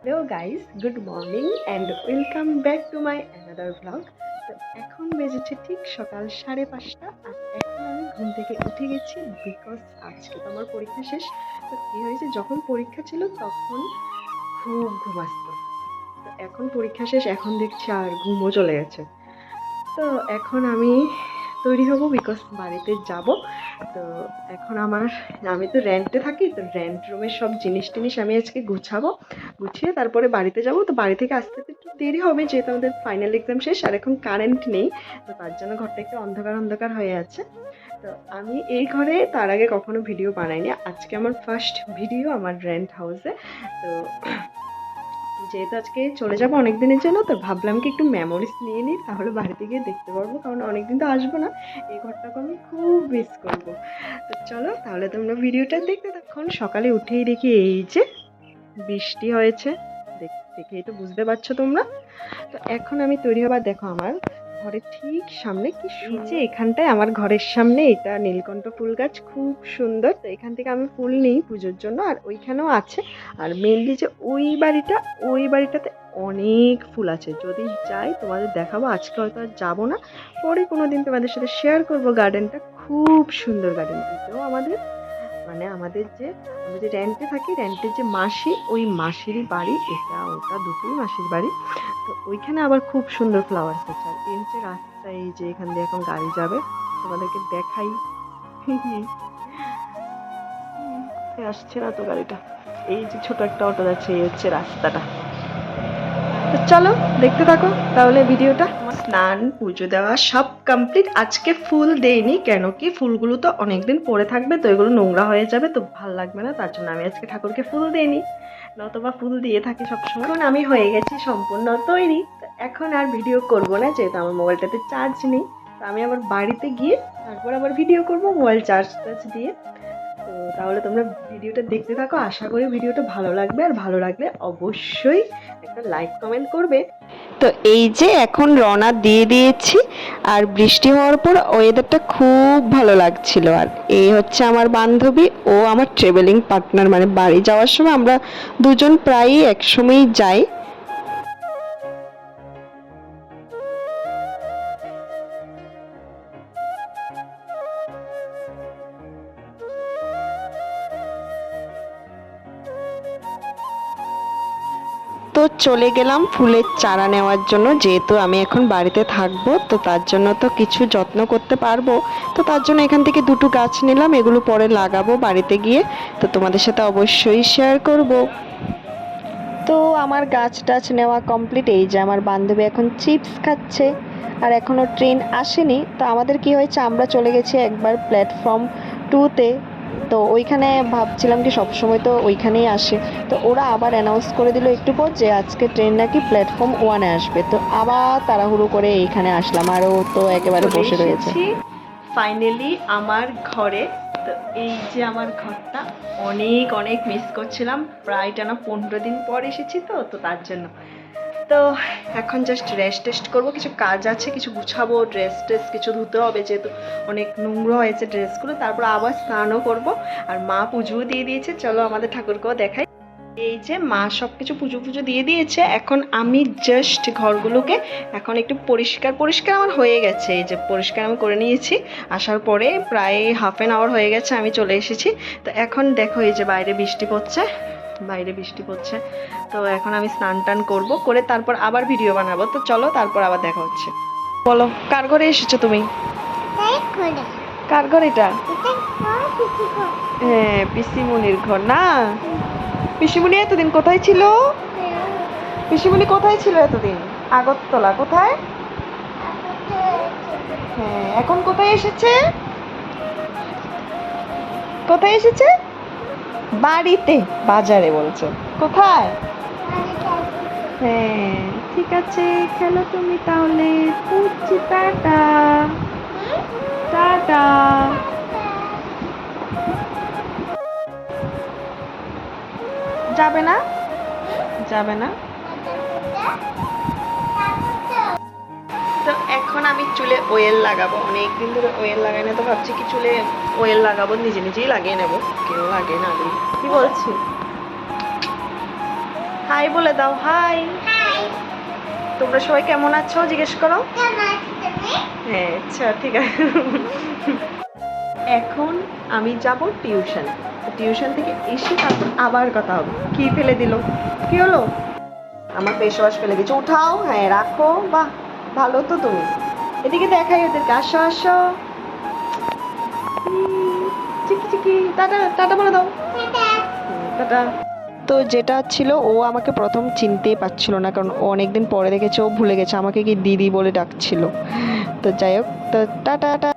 Hello guys, good morning and welcome back to my another vlog. তো এখন বেজেছে ঠিক সকাল 5:30 আর এখন আমি ঘুম থেকে উঠে গেছি বিকজ আজকে তো আমার পরীক্ষা শেষ। তো কী হয়েছে, যখন পরীক্ষা ছিল তখন খুব ঘুম আসতো। তো এখন পরীক্ষা শেষ, এখন দেখছি আর ঘুমও চলে গেছে। তো এখন আমি তৈরি হব বিকজ বাড়িতে যাব। তো এখন আমি তো রেন্টে থাকি, তো রেন্ট রুমের সব জিনিস টিনিস আমি আজকে গুছাবো, গুছিয়ে তারপরে বাড়িতে যাব। তো বাড়ি থেকে আসতে তো একটু দেরি হবে যেহেতু আমাদের ফাইনাল এক্সাম শেষ আর এখন কারেন্ট নেই। তো তার জন্য ঘরটা একটু অন্ধকার অন্ধকার হয়ে আছে। তো আমি এই ঘরে তার আগে কখনো ভিডিও বানাইনি, আজকে আমার ফার্স্ট ভিডিও আমার রেন্ট হাউসে। তো যেহেতু আজকে চলে যাবো অনেক দিনের জন্য, তো ভাবলাম কি একটু মেমোরিজ নিয়ে নিই, তাহলে বাড়িতে গিয়ে দেখতে পারবো, কারণ অনেকদিন তো আসবো না। এই ঘরটাকে আমি খুব মিস করবো। তো চলো তাহলে তোমরা ভিডিওটা দেখতে থাকো। সকালে উঠেই দেখি এই যে বৃষ্টি হয়েছে, দেখেই তো বুঝতে পারছো তোমরা। তো এখন আমি তৈরি হবার, দেখো আমার ঘরের ঠিক সামনে কি সুন্দর, এখানটায় আমার ঘরের সামনে এটা নীলকণ্ঠ ফুল গাছ, খুব সুন্দর। তো এখান থেকে আমি ফুল নিই পুজোর জন্য, আর ওইখানেও আছে। আর মেনলি যে ওই বাড়িটাতে অনেক ফুল আছে, যদি যাই তোমাদের দেখাবো। আজকে হয়তো আর যাবো না, পরে কোনো দিন তোমাদের সাথে শেয়ার করবো। গার্ডেনটা খুব সুন্দর, গার্ডেন। এটাও আমাদের মানে আমি যে রেন্টে থাকি, রেন্টের যে মাসি, ওই মাসিরই বাড়ি, এটা ওটা দুটোই মাসির বাড়ি। তো ওইখানে আবার খুব সুন্দর ফ্লাওয়ার্স আছে। আর এই হচ্ছে রাস্তা, এই যে এখান দিয়ে এখন গাড়ি যাবে, তোমাদেরকে দেখাই। আসছে না তো গাড়িটা, এই যে ছোট একটা অটো যাচ্ছে, এই হচ্ছে রাস্তাটা। তো চলো দেখতে থাকো তাহলে ভিডিওটা। আমার স্নান পুজো দেওয়া সব কমপ্লিট। আজকে ফুল দেইনি, কেন কি ফুলগুলো তো অনেকদিন পরে থাকবে, তো এগুলো নোংরা হয়ে যাবে, তো ভাল লাগবে না, তার জন্য আমি আজকে ঠাকুরকে ফুল দেইনি, নতবা ফুল দিয়ে থাকি সবসময়। এখন আমি হয়ে গেছি সম্পূর্ণ তৈরি। তো এখন আর ভিডিও করব না, যেহেতু আমার মোবাইলটাতে চার্জ নেই। তো আমি আবার বাড়িতে গিয়ে তারপর আবার ভিডিও করব মোবাইল চার্জ দিয়ে। তো তাহলে তোমরা ভিডিওটা দেখতে থাকো, আশা করি ভিডিওটা ভালো লাগবে, আর ভালো লাগলে অবশ্যই একটা লাইক কমেন্ট করবে। তো এই যে এখন রওনা দিয়ে দিয়েছি, আর বৃষ্টি হওয়ার পর ওয়েদারটা খুব ভালো লাগছিল। আর এই হচ্ছে আমার বান্ধবী, ও আমার ট্রাভেলিং পার্টনার, মানে বাড়ি যাওয়ার সময় আমরা দুজন প্রায়ই একসঙ্গেই যাই। তো চলে গেলাম ফুলের চারা নেওয়ার জন্য, যেহেতু আমি এখন বাড়িতে থাকবো, তো তার জন্য তো কিছু যত্ন করতে পারবো। তো তার জন্য এখান থেকে দুটো গাছ নিলাম, এগুলো পরে লাগাবো বাড়িতে গিয়ে। তো তোমাদের সাথে অবশ্যই শেয়ার করব। তো আমার গাছ টাছ নেওয়া কমপ্লিট। এই যে আমার বান্ধবী এখন চিপস খাচ্ছে, আর এখনও ট্রেন আসেনি। তো আমাদের কি হয়েছে, আমরা চলে গেছি একবার প্ল্যাটফর্ম 2-তে। তো ওইখানে ভাবছিলাম কি সবসময় তো ওইখানেই আসে, তো ওরা আবার অ্যানাউন্স করে দিল একটু পর যে আজকে ট্রেন নাকি প্ল্যাটফর্ম 1-এ আসবে। তো আবার তাড়াহুড়ো করে এইখানে আসলাম, আর ও তো একেবারে বসে রয়েছে ফাইনালি আমার ঘরে। তো এই যে আমার ঘরটা অনেক অনেক মিস করছিলাম, প্রায় টানা 15 দিন পর এসেছি, তো তো তার জন্য। তো এখন জাস্ট টেস্ট করবো, কিছু কাজ আছে, কিছু গুছাবো, ড্রেস কিছু ধুতে হবে, যেহেতু অনেক নোংরা হয়েছে ড্রেসগুলো। তারপর আবার স্নানও করব। আর মা পুজোও দিয়ে দিয়েছে, চলো আমাদের ঠাকুরকেও দেখাই। এই যে মা সব কিছু পুজো দিয়ে দিয়েছে, এখন আমি জাস্ট ঘরগুলোকে এখন একটু পরিষ্কার আমার হয়ে গেছে। এই যে পরিষ্কার আমি করে নিয়েছি, আসার পরে প্রায় হাফ অ্যান আওয়ার হয়ে গেছে আমি চলে এসেছি। তো এখন দেখো এই যে বাইরে বৃষ্টি পড়ছে। তো এখন আমি স্নান টান করবো, করে তারপর আবার ভিডিও বানাবো। তো চলো তারপর আবার দেখা হচ্ছে। বলো, কার ঘরে এসেছো তুমি? কার ঘর এটা? হ্যাঁ, পিসিমণির ঘর না? পিসিমণি এতদিন কোথায় ছিল? পিসিমণি কোথায় ছিল এতদিন? আগরতলা কোথায়? হ্যাঁ, এখন কোথায় এসেছে? কোথায় এসেছে? বাড়িতে। বাজারে বলছো? কোথায়? হ্যাঁ, ঠিক আছে, খেলো তুমি তাহলে। বুঝছি, টাটা। টাটা। যাবে না? যাবে না? তো এখন আমি চুলে অয়েল লাগাবো, অনেকদিন ধরে অয়েল লাগাই না, তো ভাবছি কি চুলে অয়েল লাগাবো, নিজেই লাগিয়ে নেবো, কেউ লাগিয়ে না দিই। কি বলছি? হাই বলে দাও, হাই। তোমরা সবাই কেমন আছো জিজ্ঞেস করো। হ্যাঁ আচ্ছা ঠিক আছে। এখন আমি যাব টিউশন। টিউশন থেকে এসে তারপর আবার কথা হবে। কি ফেলে দিল? কি হলো? আমার ফেস ওয়াশ ফেলে দিয়েছো, উঠাও। হ্যাঁ রাখো। বাহ, ভালো তো তুমি। এদিকে দেখাই ওদেরকে, আসো আসো। চিকি চিকি, টাটা টাটা বলে দাও। টাটা। তো যেটা ছিল, ও আমাকে প্রথম চিনতেই পারছিল না, কারণ ও অনেকদিন পরে দেখেছে, ও ভুলে গেছে আমাকে কি দিদি বলে ডাকছিল। তো যাই হোক, তো টাটা।